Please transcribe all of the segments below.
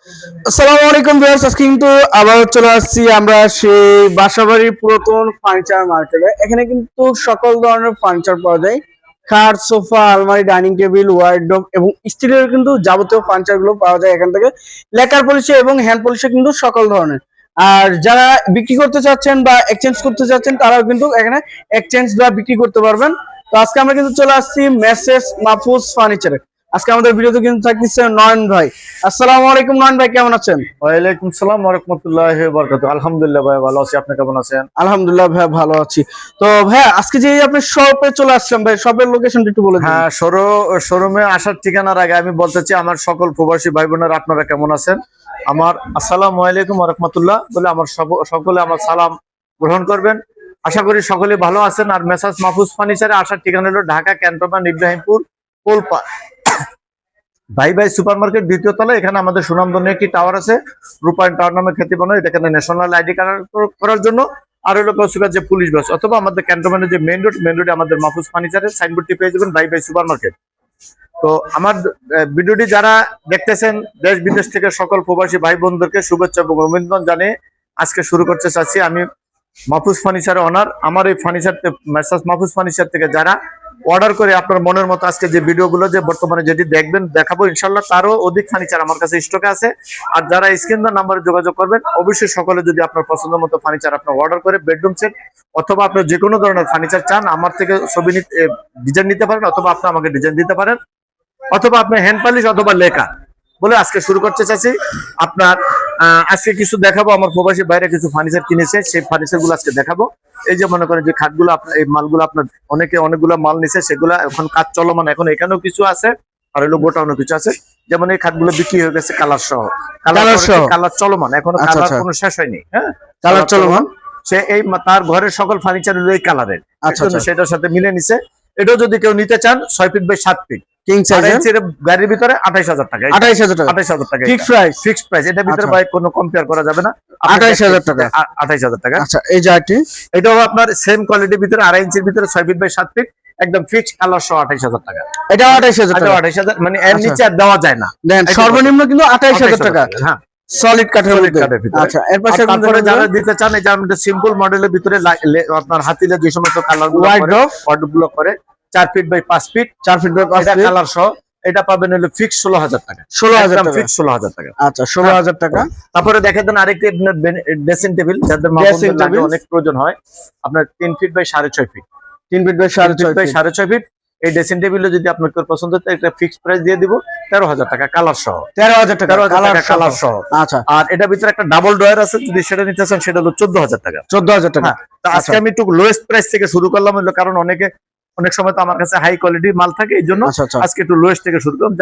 আসসালামু আলাইকুম ভিউয়ার্স, আজকে কিন্তু আবার চলে আসছি আমরা সেই বাসাবাড়ির পুরাতন ফার্নিচার মার্কেটে। এখানে কিন্তু সকল ধরনের ফার্নিচার পাওয়া যায়। খাট, সোফা, আলমারি, ডাইনিং টেবিল, ওয়ার্ডরোব এবং স্টিলের কিন্তু যাবতীয় ফার্নিচার গুলো পাওয়া যায় এখান থেকে। লেকার পলিশে এবং হ্যান্ড পলিশে কিন্তু সকল ধরনের। আর যারা বিক্রি করতে চাচ্ছেন বা এক্সচেঞ্জ করতে চাচ্ছেন তারাও কিন্তু এখানে এক্সচেঞ্জ বা বিক্রি করতে পারবেন। তো আজকে আমরা কিন্তু চলে আসছি মেসেস মাহফুজ ফার্নিচারে। আজকে আমাদের ভিডিওতে কিন্তু থাকতেছে নয়ন ভাই। আসসালামু আলাইকুম নয়ন ভাই, কেমন আছেন? ওয়ালাইকুম সালাম ওয়া রাহমাতুল্লাহি ওয়া বারাকাতুহু। আলহামদুলিল্লাহ ভাই ভালো আছি, আপনি কেমন আছেন? আলহামদুলিল্লাহ ভাই, ভালো আছি। তো ভাই আজকে যে আপনি শপে চলে আসছেন ভাই, শপের লোকেশনটা একটু বলে দিন। হ্যাঁ, শোরুমে আসার ঠিকানার আগে আমি বলতে চাই আমার সকল প্রবাসী ভাই বোনেরা আপনারা কেমন আছেন। আমার আসসালামু আলাইকুম ওয়া রাহমাতুল্লাহ বলে আমার সকলে আমার সালাম গ্রহণ করবেন। আশা করি সকলে ভালো আছেন। আর মেসাজ মাহফুজ ফার্নিচারে আসার ঠিকানা হলো ঢাকা ক্যান্টনমেন্ট ইব্রাহিমপুর পোলপা ভাই ভাই সুপার মার্কেট দ্বিতীয় তলায়। এখানে আমাদের সুনামধন্য একটি টাওয়ার আছে, রূপায়ণ টাওয়ার নামে খ্যাতিমান। এটা এখানে ন্যাশনাল আইডি কার্ড করার জন্য। আর হলো কৌশিকার যে পুলিশ বাস অথবা আমাদের ক্যান্টনমেন্টের যে মেইন রোডে আমাদের মাহফুজ ফার্নিচারের সাইনবোর্ডটি পেয়ে যাবেন ভাই ভাই সুপার মার্কেট। তো আমার ভিডিওটি যারা দেখতেছেন দেশ বিদেশ থেকে সকল প্রবাসী ভাই বোনদেরকে শুভেচ্ছা এবং অভিনন্দন জানিয়ে আজকে শুরু করতে চাচ্ছি। আমি মাহফুজ ফার্নিচারের অনার। আমার এই ফার্নিচার মেসাজ মাহফুজ ফার্নিচার থেকে যারা অর্ডার করে আপনার মনের মতো আজকে যে ভিডিওগুলো যে বর্তমানে যেটি দেখবেন দেখাবো ইনশাল্লাহ তারও অধিক ফার্নিচার আমার কাছে স্টকে আছে। আর যারা স্ক্রিন নাম্বারে যোগাযোগ করবেন অবশ্যই সকলে যদি আপনার পছন্দ মতো ফার্নিচার আপনার অর্ডার করে বেডরুম সেট অথবা আপনার যে কোনো ধরনের ফার্নিচার চান আমার থেকে ছবি ডিজাইন নিতে পারেন, অথবা আপনি আমাকে ডিজাইন দিতে পারেন, অথবা আপনার হ্যান্ড পালিশ অথবা লেখা বলে আজকে শুরু করতে চাচ্ছি। আপনার আজকে কিছু দেখাবো, আমার প্রবাসী বাইরে কিছু ফার্নিচার কিনেছে সেই ফার্নিচার গুলো আজকে দেখাবো। এই যে মনে করেন যে খাটগুলো আপনার এই মালগুলো আপনার অনেকগুলো মাল নিছে, সেগুলো এখন কাজ চলমান, এখন এখানেও কিছু আছে আর হলো গোটানো কিছু আছে। যেমন এই খাটগুলো বিক্রি হয়ে গেছে কালার সহ, কালার চলমান, এখনো কালার কোনো শেষ হয়নি। হ্যাঁ, কালার চলমান। সে এই তার ঘরের সকল ফার্নিচার এই কালারের, সেটার সাথে মিলে নিছে। এটাও যদি কেউ নিতে চান 6 ফিট বাই 7 ফিট কিং সাইজের গাড়ির ভিতরে 28000 টাকা। 28000 টাকা ফিক্সড প্রাইস। এটার ভিতরে ভাই কোনো কম্পেয়ার করা যাবে না। 28000 টাকা। 28000 টাকা। আচ্ছা, এই জায়গাটি এটাও আপনার সেম কোয়ালিটির ভিতরে 2.5 ইঞ্চির ভিতরে 6 ফিট বাই 7 ফিট একদম ফিক্সড কালার সহ 28000 টাকা। এটা 28000 টাকা। 28000 মানে এর নিচে আর দেওয়া যায় না। দেন সর্বনিম্ন কিন্তু 28000 টাকা। হ্যাঁ, সলিড কাঠের মধ্যে। আচ্ছা, এর পাশে তারপরে যারা দিতে চান এই যে আমাদের সিম্পল মডেলের ভিতরে আপনার হাতিলে যে সমস্ত কালার গুলো করে 4 feet by 5 feet 4 feet by 5 feet colour সহ এটা পাবেন হলো ফিক্স 16000 টাকা। 16000 টাকা ফিক্স 16000 টাকা। আচ্ছা, 16000 টাকা। তারপরে দেখেন দেন আরেকটি আপনার ড্রেসিং টেবিল যাদের অনেক প্রয়োজন হয়, আপনার 3 feet by 6.5 feet 3 feet by 6.5 feet. এই ড্রেসিং টেবিলে যদি আপনার কেউ পছন্দ হয় একটা ফিক্সড প্রাইস দিয়ে দিব 13000 টাকা কালার সহ। 13000 টাকা কালার সহ। আচ্ছা, আর এটার ভিতরে একটা ডাবল ড্রয়ার আছে, যদি সেটা নিতে চান সেটা হলো 14000 টাকা। 14000 টাকা। তো আজকে আমি একটু লোয়েস্ট প্রাইস থেকে শুরু করলাম, হলো কারণ অনেক সময় তো আমার কাছে হাই কোয়ালিটির মাল থাকে, এই জন্য আজকে একটু লোয়েস্ট থেকে শুরু করলাম।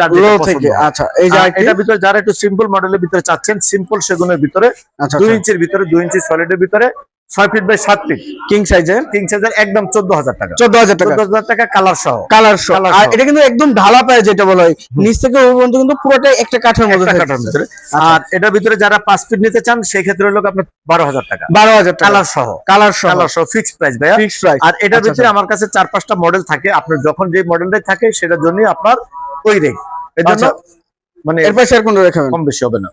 আচ্ছা, এই এটার ভিতরে যারা একটু সিম্পল মডেলের ভিতরে চাচ্ছেন, সিম্পল সেগুনের ভিতরে 2 ইঞ্চির ভিতরে 2 ইঞ্চি সলিডের ভিতরে 6 ফিট বাই 7 ফিট কিং সাইজের একদম 14000 টাকা। 14000 টাকা কালার সহ। আর এটা কিন্তু একদম ঢালা পায় যেটা বলা হয়, নিচ থেকে উপর পর্যন্ত কিন্তু পুরোটাই একটা কাঠের মধ্যে থাকে। আর এটার ভিতরে যারা 5 ফিট নিতে চান সেই ক্ষেত্রে হলো আপনার 12000 টাকা। 12000 টাকা কালার সহ ফিক্সড প্রাইস ভাইয়া, ফিক্সড প্রাইস। আর এটার ভিতরে আমার কাছে 4-5টা মডেল থাকে, আপনার যখন যে মডেলটাই থাকে সেটার জন্য আপনার ওই রেট, এর জন্য মানে এর পাশে আর কোন রেখাবেন কম বেশি হবে না।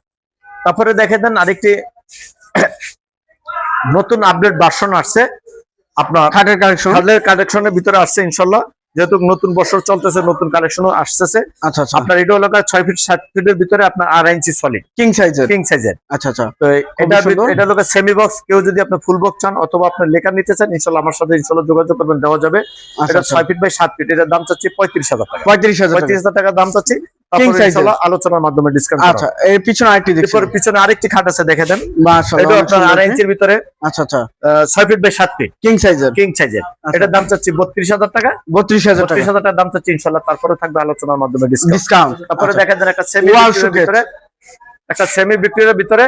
তারপরে দেখে দেন আরেকটি নতুন আপডেট ভার্সন আসছে আপনার খাটের কালেকশনের ভিতরে আসছে ইনশাআল্লাহ, যেহেতু নতুন বছর চলতেছে নতুন কালেকশনও আসতেছে। আচ্ছা, আপনার এটা হলো 6 ফিট 7 ফিটের ভিতরে আপনার 2.5 ইঞ্চি সলিড কিং সাইজের। আচ্ছা, তো এটা হলো সেমি বক্স। কেউ যদি আপনি ফুল বক্স চান অথবা আপনার লেকার নিতে চান ইনশাআল্লাহ আমার সাথে ইনশাআল্লাহ যোগাযোগ করবেন, দেওয়া যাবে। এটা 6 ফিট বাই 7 ফিট, এটার দাম চাচ্ছি 35000 টাকা। 35000 টাকা দাম চাচ্ছি। আলোচনার মাধ্যমে ডিসকাউন্ট। আচ্ছা, এর পিছনে পিছনে আরেকটি খাট আছে দেখে দেন, এটা আপনার 2.5 ইঞ্চির ভিতরে 6 ফিট বাই 7 ফিট কিং সাইজের। এটার দাম চাচ্ছি 32000 টাকা। 32000 টাকা দাম চাচ্ছি ইনশাআল্লাহ, তারপরে থাকবে আলোচনার মাধ্যমে ডিসকাউন্ট। তারপরে দেখেন একটা সেমি বিক্রির ভিতরে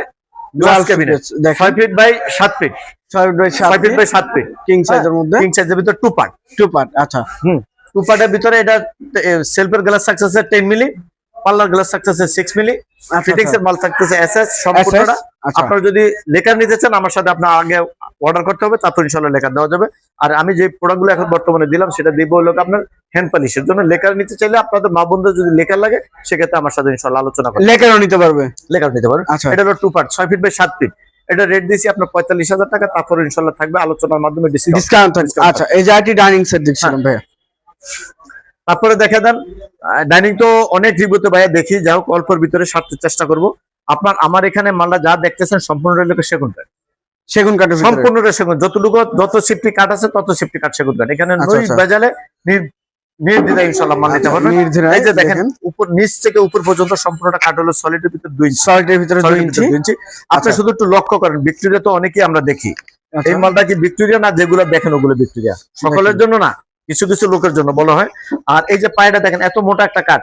glass cabinet 6 feet by 7 feet 6 feet by 7 feet king সাইজের মধ্যে, কিং সাইজের ভিতরে 2 পার্ট। আচ্ছা, 2 পার্টের ভিতরে এটা সেলফের গ্লাস সাকসেস 10 মিলি, পার্লার গ্লাস থাকতেছে 6 মিলি, ফিটিংস এর মাল থাকতেছে এসএস সম্পূর্ণটা। আপনারা যদি লেকার নিতে চান আমার সাথে আপনার আগে অর্ডার করতে হবে, তারপর ইনশাআল্লাহ লেকার দেওয়া যাবে। আর আমি যে প্রোডাক্টগুলো এখন বর্তমানে দিলাম সেটা দিব হলো আপনার হ্যান্ড পলিশের জন্য। লেকার নিতে চাইলে আপনাদের মা বন্ধুদের যদি লেকার লাগে সেক্ষেত্রে আমার সাথে ইনশাআল্লাহ আলোচনা করবেন, লেকারও নিতে পারবে। লেকার নিতে পারবেন। আচ্ছা এটা হলো 2 পার্ট 6 ফিট বাই 7 ফিট। এটা রেট দিয়েছি আপনার 45,000 টাকা, তারপরে ইনশাআল্লাহ থাকবে আলোচনার মাধ্যমে ডিসকাউন্ট থাকবে। আচ্ছা এই যে আইটি ডাইনিং সেট দেখছিলাম ভাইয়া, তারপরে দেখা দেন ডাইনিং তো অনেক রিভিউতে ভাইয়া দেখি, যাই হোক অল্পের ভিতরে সারতে চেষ্টা করব। আপনার আমার এখানে মালটা যা দেখতেছেন সম্পূর্ণ লোকের সেগুন কাঠ, সেগুন কাঠের ভিতরে সম্পূর্ণটা সেগুন, যতটুকু যত সেফটি কাঠ আছে তত সেফটি কাঠ সেগুন কাঠ। এখানে আচ্ছা, নই আচ্ছা। বেজালে নির্দ্বিধায় ইনশাআল্লাহ মাল নিতে পারবেন। নির্দ্বিধায় এই যে দেখেন দেখেন। উপর নিচ থেকে উপর পর্যন্ত সম্পূর্ণটা কাঠ হলো সলিডের ভিতরে 2 ইঞ্চি, সলিডের ভিতরে 2 ইঞ্চি। আপনি আচ্ছা। শুধু একটু লক্ষ্য করেন, ভিক্টোরিয়া তো অনেকেই আমরা দেখি, আচ্ছা। এই মালটা কি ভিক্টোরিয়া না? যেগুলো দেখেন ওগুলো ভিক্টোরিয়া, সকলের জন্য না, কিছু কিছু লোকের জন্য বলা হয়। আর এই যে পায়টা দেখেন এত মোটা একটা কাঠ,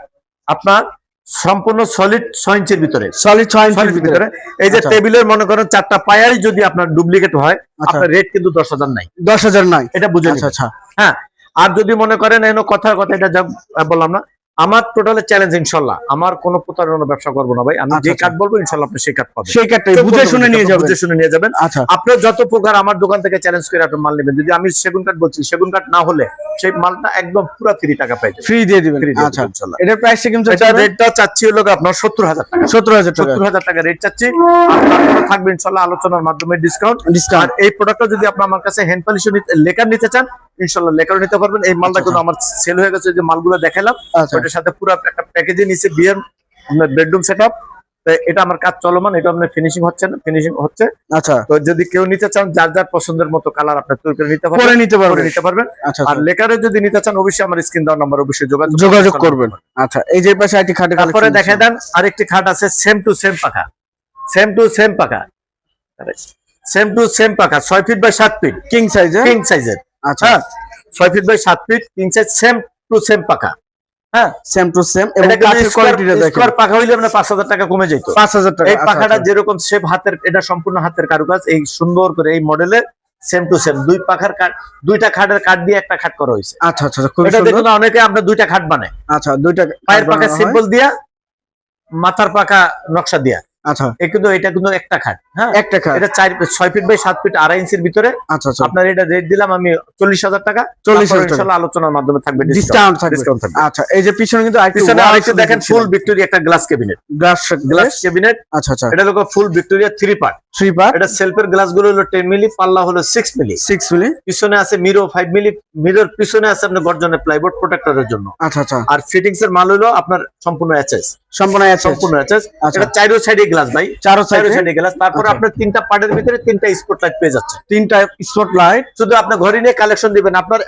আপনার সম্পূর্ণ সলিড 6 ইঞ্চির ভিতরে, সলিড 6 ইঞ্চির সলিড ভিতরে। ভিতরে। এই যে আচ্ছা। টেবিলের মনে করেন 4টা পায়ারই যদি আপনার ডুপ্লিকেট হয়, আচ্ছা। আপনার রেট কিন্তু 10,000 নাই, 10,000 নাই। এটা বুঝে আচ্ছা নিন। আচ্ছা হ্যাঁ, আর যদি মনে করেন এনো কথার কথা, এটা যা বললাম না, আমার টোটাল চ্যালেঞ্জ ইনশাআল্লাহ, আমার কোনো প্রতারণা ব্যবসা করবো না ভাই। আমি আচ্ছা, যে আচ্ছা। কাঠ বলবো ইনশাআল্লাহ আপনি সেই কাঠ পাবেন, সেই কাঠটাই বুঝে শুনে নিয়ে যাবেন। বুঝে শুনে নিয়ে যাবেন। আচ্ছা আপনার যত প্রকার আমার দোকান থেকে চ্যালেঞ্জ করে আপনি মাল নেবেন, যদি আমি সেগুন কাঠ বলছি, সেগুন কাঠ না হলে সেই মালটা একদম পুরো ফ্রি টাকা পাই যাবেন, ফ্রি দিয়ে দিবেন। ফ্রি দিয়ে আচ্ছা দেব ইনশাআল্লাহ। এটার প্রাইসটা কেমন এটা চাচ্ছেন? রেটটা চাচ্ছি হলো আপনার 70,000 টাকা, 70,000 টাকা 70,000 টাকা রেট চাচ্ছি। আপনার থাকবে ইনশাআল্লাহ আলোচনার মাধ্যমে ডিসকাউন্ট। ডিসকাউন্ট। আর এই প্রোডাক্টটা যদি আপনি আমার কাছে হ্যান্ড পলিশ লেকার নিতে চান, ইনশাআল্লাহ লেকার নিতে পারবেন। এই মালটা আচ্ছা, কিন্তু আমার সেল হয়ে গেছে, যে মালগুলো দেখালাম আচ্ছা ওটার সাথে পুরো একটা প্যাকেজে নিচে বিয়ের আপনার বেডরুম সেটআপ। এটা আমার কাজ চলমান, এটা আপনার ফিনিশিং হচ্ছে না, ফিনিশিং হচ্ছে। আচ্ছা তো যদি কেউ নিতে চান, যার যার পছন্দের মতো কালার আপনি তৈরি করে নিতে করে পারবেন, নিতে করে পারবেন। নিতে পারবেন। আচ্ছা আর লেকারে যদি নিতে চান অবশ্যই আমার স্ক্রিন দেওয়ার নাম্বার অবশ্যই যোগাযোগ করবেন। আচ্ছা এই যে পাশে আইটি খাটে তারপরে দেখে দেন আরেকটি খাট আছে সেম টু সেম পাকা, সেম টু সেম পাকা, সেম টু সেম পাকা 6 ফিট বাই 7 ফিট কিং সাইজে। কিং সাইজের। আচ্ছা 6 feet by 7 feet king size, same to same পাকা। হ্যাঁ, সেম টু সেম এবং কাঠের কোয়ালিটিটা দেখেন। স্কয়ার পাকা হইলে আপনার 5,000 টাকা কমে যেত। 5,000 টাকা। এই পাখাটা যেরকম শেপ হাতের, এটা সম্পূর্ণ হাতের কারুকাজ, এই সুন্দর করে এই মডেলের সেম টু সেম দুই পাখার কাঠ, দুইটা খাটের কাঠ দিয়ে একটা খাট করা হয়েছে। আচ্ছা আচ্ছা খুব এটা সুন্দর। দেখুন অনেকে আমরা দুইটা খাট বানাই, আচ্ছা দুইটা পায়ের পাকা সিম্পল দিয়া, মাথার পাকা নকশা দিয়া। আচ্ছা কিন্তু এটা কিন্তু একটা খাট। হ্যাঁ, একটা খাট। এটা 6 ফিট বাই 7 ফিট 2.5 ইঞ্চির ভিতরে। আচ্ছা আচ্ছা আপনার এটা রেট দিলাম আমি 40,000 টাকা, 40,000 টাকা। ইনশাআল্লাহ আলোচনার মাধ্যমে থাকবে ডিসকাউন্ট থাকবে। ডিসকাউন্ট থাকবে। আচ্ছা এই যে পিছনে কিন্তু আরেকটু পিছনে আরেকটু দেখেন ফুল ভিক্টোরিয়া একটা glass cabinet, glass glass cabinet. আচ্ছা আচ্ছা এটা হলো ফুল ভিক্টোরিয়া 3 পার্ট। 3 পার্ট এটা সেলফের গ্লাস গুলো হলো 10 মিলি, পাল্লা হলো 6 মিলি, 6 মিলি। পিছনে আছে মিরো 5 মিলি, মিরর পিছনে আছে আপনার গর্জনের প্লাইবোর্ড প্রোটেক্টরের জন্য। আচ্ছা আচ্ছা আর ফিটিংস এর মাল হলো আপনার সম্পূর্ণ এচএস, সম্পূর্ণ আছে। সম্পূর্ণ এচএস। আচ্ছা। এটা চারো সাইডে গ্লাস ভাই, চারো চারো সাইডে সাইডে গ্লাস। তারপর আচ্ছা। আপনার 3টা পার্টের ভিতরে 3টা স্পটলাইট পেয়ে যাচ্ছে, 3টা স্পটলাইট। শুধু আপনার ঘরে নিয়ে কালেকশন দিবেন, আপনার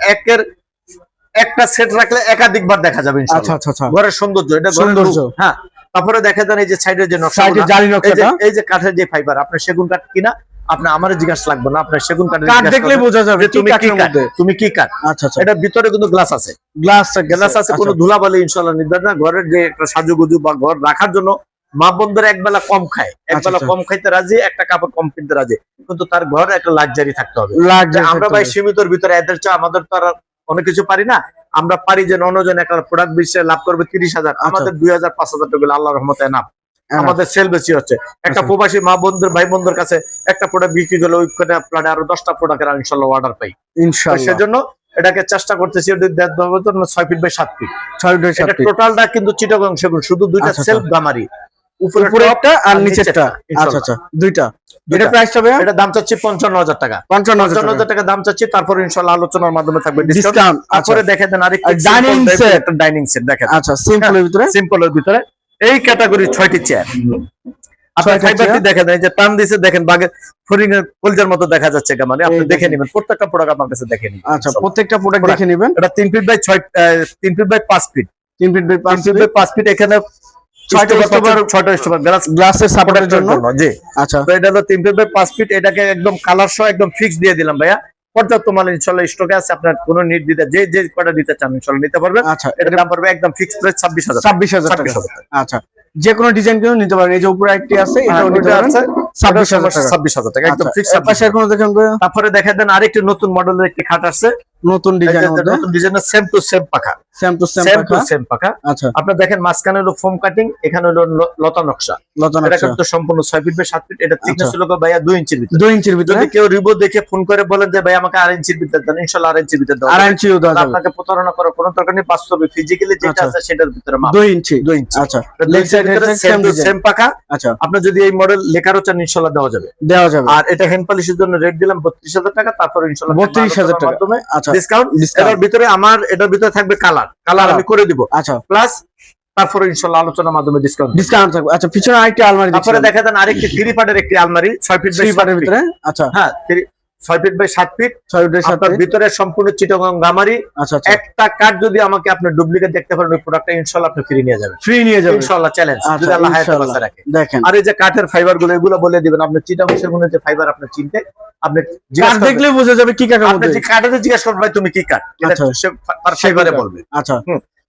একটা সেট রাখলে একাধিকবার দেখা যাবে আচ্ছা ইনশাআল্লাহ। আচ্ছা আচ্ছা ঘরের সৌন্দর্য, এটা ঘরের সৌন্দর্য। look। হ্যাঁ, তারপরে দেখা যান এই যে সাইডের যে নকশা, সাইডে জালি নকশাটা। এই যে কাঠের যে ফাইবার, আপনার সেগুন কাঠ কিনা আপনার আমারে জিজ্ঞাসা লাগবে না, আপনার সেগুন কাঠের কাঠ জিজ্ঞাসা দেখলেই করবেন বোঝা যাবে যে তুমি কি কাঠের কাঠ, মধ্যে। তুমি কি কাঠ। আচ্ছা আচ্ছা এটা ভিতরে কিন্তু গ্লাস আছে, গ্লাস গ্লাস আছে, কোনো ধুলাবালি ইনশাআল্লাহ নিবে না। ঘরের যে একটা সাজুগুজু বা ঘর রাখার জন্য মা বোনদের একবেলা কম খায়, একবেলা আচ্ছা। কম খাইতে রাজি, একটা কাপড় কম কিনতে রাজি, কিন্তু তার ঘরে একটা লাক্সারি থাকতে হবে। লাগছে। আমরা ভাই সীমিতর ভিতরে এদের চা, আমাদের তো আর অনেক কিছু পারি না। আমরা পারি যে অন্যজন একটা প্রোডাক্ট বিশ্বে লাভ করবে 30,000, আমাদের 2,000 5,000 টাকা আল্লাহর রহমতে নাম আমাদের সেল বেশি হচ্ছে। একটা আচ্ছা। প্রবাসী মা বোনদের ভাই বোনদের কাছে একটা প্রোডাক্ট বিক্রি করলে ওইখানে আপনার আরো 10টা প্রোডাক্টের ইনশাআল্লাহ অর্ডার পাই। তো ইনশাআল্লাহ সেজন্য এটাকে চেষ্টা করতেছি 6 ফিট বাই 7 ফিট। 6 বাই 7 এটা ফিট। টোটালটা কিন্তু চিটাগং সেগুন, শুধু দুইটা আচ্ছা, সেলফ গামারি, উপরে উপরেরটা আর নিচেরটা। ইনশাআল্লাহ। আচ্ছা আচ্ছা দুইটা। দুইটা। এটা প্রাইস হবে এটা দাম চাচ্ছি 55,000 টাকা, 55,000 টাকা দাম চাচ্ছি। তারপর ইনশাআল্লাহ আলোচনার মাধ্যমে থাকবে ডিসকাউন্ট। ডিসকাউন্ট। তারপরে দেখে দেন আরেকটা ডাইনিং সেট। একটা ডাইনিং সেট দেখেন, আচ্ছা সিম্পলের ভিতরে। সিম্পলের ভিতরে এই ক্যাটাগরি 6টি চেয়ার। আপনার 6টা ফাইবারটি চেয়ার। দেখেন, এই যে টান দিছে দেখেন, বাগের ফরিং এর কলজার মতো দেখা যাচ্ছে মানে আপনি এই দেখে দেখেন। নেবেন, প্রত্যেকটা প্রোডাক্ট আপনার কাছে দেখে নিবেন। আচ্ছা প্রত্যেকটা প্রোডাক্ট দেখে নেবেন। এটা 3 feet by 6, 3 feet by 5 feet, 3 feet by 5 feet by 5 feet. এখানে 6টা স্টোভার গ্লাস গ্লাসের সাপোর্টের জন্য। জি। আচ্ছা তো এটা হলো 3 ফিট বাই 5 ফিট। এটাকে একদম কালার সহ একদম ফিক্স দিয়ে দিলাম ভাইয়া। পর্যাপ্ত মাল ইনশাআল্লাহ স্টকে আছে, আপনার কোনো নিট দিতে যে কয়টা দিতে চান ইনশাআল্লাহ নিতে পারবেন। আচ্ছা এটার দাম পড়বে একদম ফিক্স প্রাইস 26,000 26,000 টাকা। 26,000 আচ্ছা যে কোনো ডিজাইন কিন্তু নিতে পারেন। এই যে উপরে একটি আছে এটাও নিতে পারেন 26,000 টাকা। 26,000 টাকা একদম আচ্ছা, ফিক্স। এর পাশে এখনো দেখেন তারপরে দেখা দেন আরেকটি নতুন মডেলের একটি খাট আছে, নতুন ডিজাইনের মধ্যে। নতুন ডিজাইনের সেম টু সেম পাখা, same to same same to পাখা। সেম পাখা। আচ্ছা, আপনার দেখেন মাঝখানে হলো ফোম কাটিং, এখানে হলো লতা নকশা। লতা এটা নকশা কিন্তু সম্পূর্ণ 6 ফিট বাই 7 ফিট। এটা থিকনেস আচ্ছা। হলো ভাইয়া 2 ইঞ্চির ভিতরে। 2 ইঞ্চির ভিতরে। যদি কেউ রিভিউ দেখে ফোন করে বলেন যে ভাই আমাকে 8 ইঞ্চির ভিতরে দেন, ইনশাআল্লাহ 8 ইঞ্চির ভিতরে দেওয়া যাবে। 8 ইঞ্চিও দেওয়া যাবে। আপনাকে প্রতারণা করার কোনো দরকার নেই, বাস্তবে ফিজিক্যালি যেটা আচ্ছা। আছে সেটার ভিতরে মাপ 2 ইঞ্চি। 2 ইঞ্চি। আচ্ছা, দুই লেগ ইঞ্চির সাইড ভিতরে head same same to design. Same পাখা। আচ্ছা, আপনি যদি এই মডেল লেখারও চান ইনশাআল্লাহ দেওয়া যাবে। দেওয়া যাবে। আর এটা হ্যান্ড পলিশের জন্য রেট দিলাম 32,000 টাকা, তারপর ইনশাআল্লাহ 32,000 টাকা। মাধ্যমে আচ্ছা, ডিসকাউন্ট। ডিসকাউন্ট। এটার ভিতরে এটার ভিতরে থাকবে কালার Colour। আমি করে দিব, আচ্ছা, প্লাস তারপরে ইনশাআল্লাহ আলোচনার মাধ্যমে ডিসকাউন্ট। ডিসকাউন্ট থাকবে। আচ্ছা, পিছনে আরেকটি আলমারি তারপরে দেখছিলাম। দেখা দেন আরেকটি 3 পার্টের একটি আলমারি 6 ফিট বাই 3 7 পার্টের ফিট। ভিতরে। আচ্ছা, হ্যাঁ 6 ফিট বাই 7 ফিট। 6 ফিটের সাথে। আপনার ভিতরে সম্পূর্ণ চিটাগং গামারি। আচ্ছা, আচ্ছা, একটা কার্ড যদি আমাকে আপনি ডুপ্লিকেট দেখতে পারেন ওই প্রোডাক্টটা ইনশাআল্লাহ আপনি ফ্রি নিয়ে যাবেন। ফ্রি নিয়ে যাবে ইনশাআল্লাহ চ্যালেঞ্জ, যদি আচ্ছা, আল্লাহ হায়াতে ইনশাআল্লাহ। বাঁচা রাখে। দেখেন, আর এই যে কাঠের ফাইবার গুলো এগুলো বলে দিবেন, আপনি চিটাগং সেগুনের যে ফাইবার আপনি চিনতে আপনি কাঠ জিজ্ঞাসা করবেন। দেখলে বোঝা যাবে কি কাঠের আপনি মধ্যে। যে কাঠে জিজ্ঞাসা করবেন ভাই তুমি কি কাঠ, এটা আচ্ছা। সে তার ফাইবারে বলবে। আচ্ছা,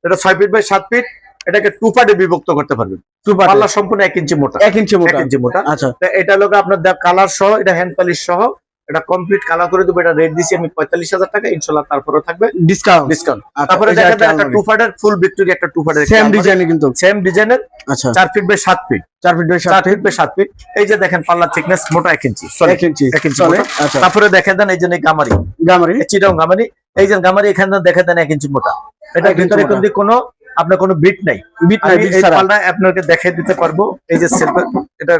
এটা 6 ফিট বাই 7 ফিট। এটাকে 2 পার্টে বিভক্ত করতে পারবেন। 2 পার্ট। পাল্লা সম্পূর্ণ 1 ইঞ্চি মোটা। 1 ইঞ্চি 1 মোটা। ইঞ্চি মোটা। আচ্ছা, তো এটা লোক আপনার কালার সহ, এটা হ্যান্ড পলিশ সহ, এটা কমপ্লিট কালার করে দেবো। এটা রেট দিছি আমি 45,000 টাকা, ইনশাআল্লাহ তারপরেও থাকবে ডিসকাউন্ট। ডিসকাউন্ট। আচ্ছা, তারপরে এই যে দেখা একটা যায় একটা আলমারি। 2 পার্টের ফুল ভিক্টোরি, একটা 2 পার্টের সেম ডিজাইনে কিন্তু। সেম ডিজাইনের আচ্ছা, 4 feet by 7 feet. 4 feet by 4 7 feet feet. By 7 feet. এই যে দেখেন পাল্লা থিকনেস মোটা 1 ইঞ্চি, 1 ইঞ্চি। 1 ইঞ্চি চলে। মোটা। আচ্ছা, তারপরে দেখেন দেন এই যে গামারি, গামারি। চিটাগং গামারি। এই যে গামারি এখানে দেখেন দেন 1 ইঞ্চি মোটা। এটা 1 ইঞ্চি ভিতরে মোটা। কিন্তু কোনো আপনার কোনো বিট নাই। বিট নাই, আমি বিট এই ছাড়া। পাল্লা আপনাকে দেখিয়ে দিতে পারবো। এই যে সেলফ, এটা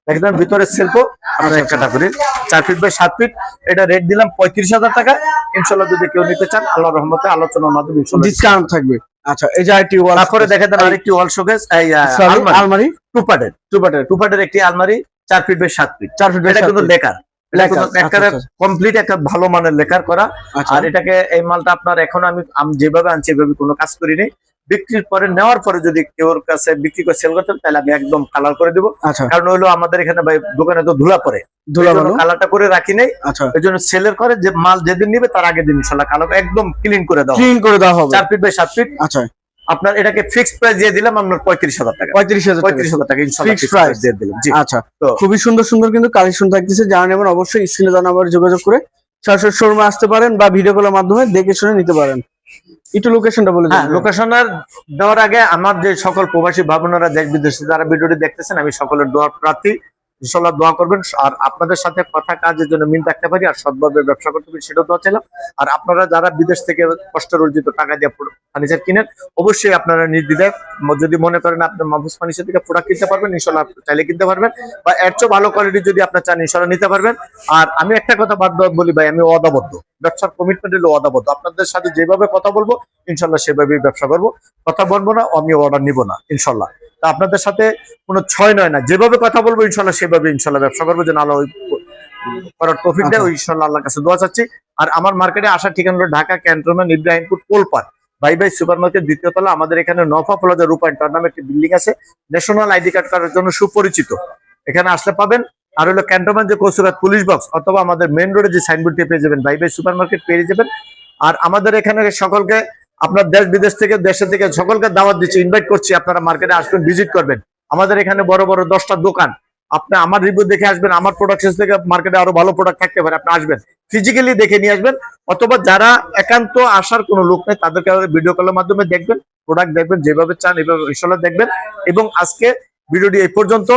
একদম ভিতরে সেলফ আমরা এক ক্যাটাগরি 4 ফিট বাই 7 ফিট। এটা রেট দিলাম 35,000 টাকা। ইনশাআল্লাহ যদি কেউ নিতে চান আল্লাহর রহমতে আলোচনার মাধ্যমে ইনশাআল্লাহ ডিসকাউন্ট থাকবে। আচ্ছা, এই যে আরেকটি ওয়াল। তারপরে দেখেন দেন আরেকটি ওয়াল শোকেস, এই আলমারি 2 পার্টের। 2 পার্টের। 2 পার্টের একটি আলমারি 4 feet by 7 feet. 4 feet by এটা 7 কিন্তু ফিট। Lacquer, lacquer. একটা আচ্ছা, কমপ্লিট একটা ভালো মানের লেকার করা। আচ্ছা। আর এটাকে এই মালটা আপনার এখন আমি যেভাবে আনছি এভাবে কোনো কাজ করিনি। বিক্রির পরে নেওয়ার পরে যদি কেউর কাছে বিক্রি করে সেল করতে তাহলে আমি একদম কালার করে দিব। আচ্ছা, কারণ হলো আমাদের এখানে ভাই দোকানে তো ধুলা পড়ে, ধুলা ভালো। কালারটা করে রাখি নাই। আচ্ছা, এই জন্য সেলের করে যে মাল যেদিন নিবে তার আগের দিন ইনশাআল্লাহ কালার একদম ক্লিন করে দাও। ক্লিন করে দেওয়া হবে। 4 ফিট বাই 7 ফিট। আচ্ছা, আপনার এটাকে ফিক্সড প্রাইস দিয়ে দিলাম আপনার 35,000 টাকা। 35,000 টাকা। 35,000 টাকা ইনশাআল্লাহ Fixed ফিক্সড price প্রাইস দিয়ে দিলাম। জি। আচ্ছা, তো খুবই সুন্দর সুন্দর কিন্তু কালেকশন থাকতেছে। যারা নেবেন অবশ্যই স্ক্রিনে দেওয়া নাম্বারে যোগাযোগ করে সরাসরি শোরুমে আসতে পারেন বা ভিডিও কলের মাধ্যমে দেখে শুনে নিতে পারেন। একটু লোকেশনটা বলে হ্যাঁ, দিন। লোকেশনের দেওয়ার আগে আমার যে সকল প্রবাসী ভাই বোনেরা দেশ বিদেশে যারা ভিডিওটি দেখতেছেন আমি সকলের দোয়া প্রার্থী, ইনশাআল্লাহ দোয়া করবেন। আর আপনাদের সাথে কথা কাজের জন্য মিল রাখতে পারি আর সৎভাবে ব্যবসা করতে পারি সেটাও দোয়া চাইলাম। আর আপনারা যারা বিদেশ থেকে কষ্ট অর্জিত টাকা দিয়ে ফার্নিচার কিনেন অবশ্যই আপনারা নির্দ্বিধায় যদি মনে করেন আপনি মাহফুজ ফার্নিচার থেকে প্রোডাক্ট কিনতে পারবেন, ইনশাআল্লাহ চাইলে কিনতে পারবেন। বা এর চেয়ে ভালো কোয়ালিটি যদি আপনার চান ইনশাআল্লাহ নিতে পারবেন। আর আমি একটা কথা বাদ বলি ভাই, আমি ওয়াদাবদ্ধ, ব্যবসার কমিটমেন্ট হলো ওয়াদাবদ্ধ। আপনাদের সাথে যেভাবে কথা বলবো ইনশাআল্লাহ সেভাবেই ব্যবসা করবো, কথা বলবো না, আমি অর্ডার নিব না ইনশাআল্লাহ। তা আপনাদের সাথে কোনো ছয় নয় না, যেভাবে কথা বলবো ইনশাআল্লাহ সেভাবে ইনশাআল্লাহ ব্যবসা করবো, যেন আল্লাহ করার তৌফিক দেয়। ওই ইনশাআল্লাহ আল্লাহর কাছে দোয়া চাচ্ছি। আর আমার মার্কেটে আসার ঠিকানা হলো ঢাকা ক্যান্টনমেন্ট ইব্রাহিমপুর পোলপার ভাই ভাই সুপার মার্কেট 2য় তলা। আমাদের এখানে নফা প্লাজা রূপায়ণ টাওয়ার নামে একটি বিল্ডিং আছে, ন্যাশনাল আইডি কার্ড করার জন্য সুপরিচিত। এখানে আসলে পাবেন। আর হলো ক্যান্টনমেন্ট যে কৌশলঘাট পুলিশ বক্স অথবা আমাদের মেইন রোডে যে সাইনবোর্ডটি পেয়ে যাবেন ভাই ভাই সুপার মার্কেট পেয়ে যাবেন। আর আমাদের এখানে সকলকে আপনার দেশ বিদেশ থেকে দেশে থেকে সকলকে দাওয়াত দিচ্ছি, ইনভাইট করছি, আপনারা মার্কেটে আসবেন, ভিজিট করবেন। আমাদের এখানে বড় বড় 10টা দোকান, আপনি আমার রিভিউ দেখে আসবেন। আমার প্রোডাক্ট থেকে মার্কেটে আরো ভালো প্রোডাক্ট থাকতে পারে, আপনি আসবেন ফিজিক্যালি দেখে নিয়ে আসবেন। অথবা যারা একান্ত আসার কোনো লোক নেই তাদেরকে ভিডিও কলের মাধ্যমে দেখবেন, প্রোডাক্ট দেখবেন, যেভাবে চান এভাবে ইনশাআল্লাহ দেখবেন। এবং আজকে ভিডিওটি এই পর্যন্ত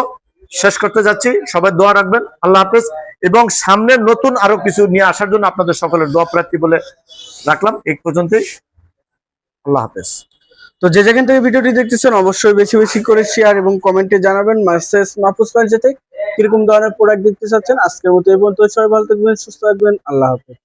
শেষ করতে যাচ্ছি, সবাই দোয়া রাখবেন। আল্লাহ হাফেজ। এবং সামনে নতুন আরো কিছু নিয়ে আসার জন্য আপনাদের সকলের দোয়া প্রার্থী বলে রাখলাম। এই পর্যন্তই, আল্লাহ হাফেজ। তো যে যেখান থেকে ভিডিওটি দেখতেছেন অবশ্যই বেশি বেশি করে শেয়ার এবং কমেন্টে জানাবেন মাহফুজ ফার্নিচার থেকে কিরকম ধরনের প্রোডাক্ট দেখতে চাচ্ছেন। আজকের মতো এই পর্যন্ত, সবাই ভালো থাকবেন, সুস্থ থাকবেন, আল্লাহ হাফেজ।